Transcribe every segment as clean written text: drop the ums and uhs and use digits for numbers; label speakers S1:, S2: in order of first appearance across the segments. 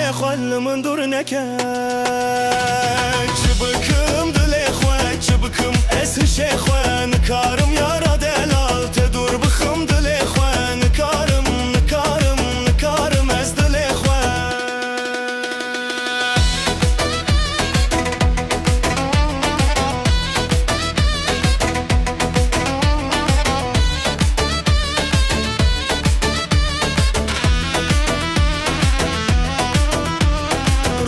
S1: dile xwal min dur neke çi bikim dilê xwe çi bikim ez hişê xwe nikarim yara delal te dur bixim dilê xwe nikarim ez dilê xwe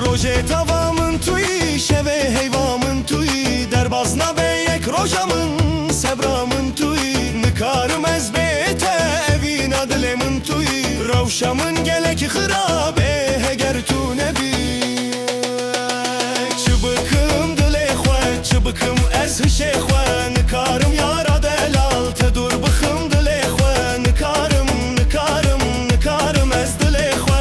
S1: Rojê tava min tuyî şevê heyva min tuyî derbasna beyek roja min sebra min tuyî nikarim ez bê te evîna dilê min tuyî rewşa min gelekî xirab ê heger tu nebî çi bikim dilê xwe çi bikim ez hişê xwe nikarim yara delal te dur bixim dilê xwe nikarim ez dilê xwe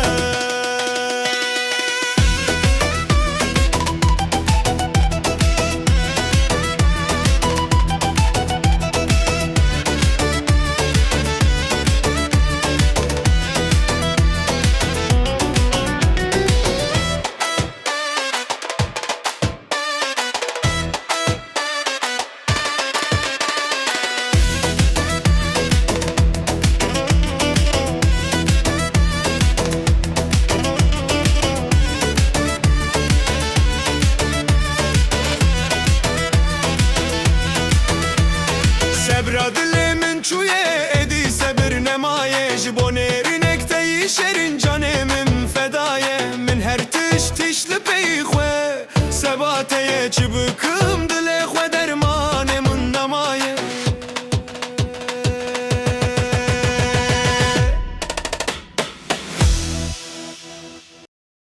S1: Sebra dilê min çûye êdî sebir nemaye ji bo nêrînek te yî şerîn canê min fedaye min her tiş li peyî xwe sebateye çi bikim dilê xwe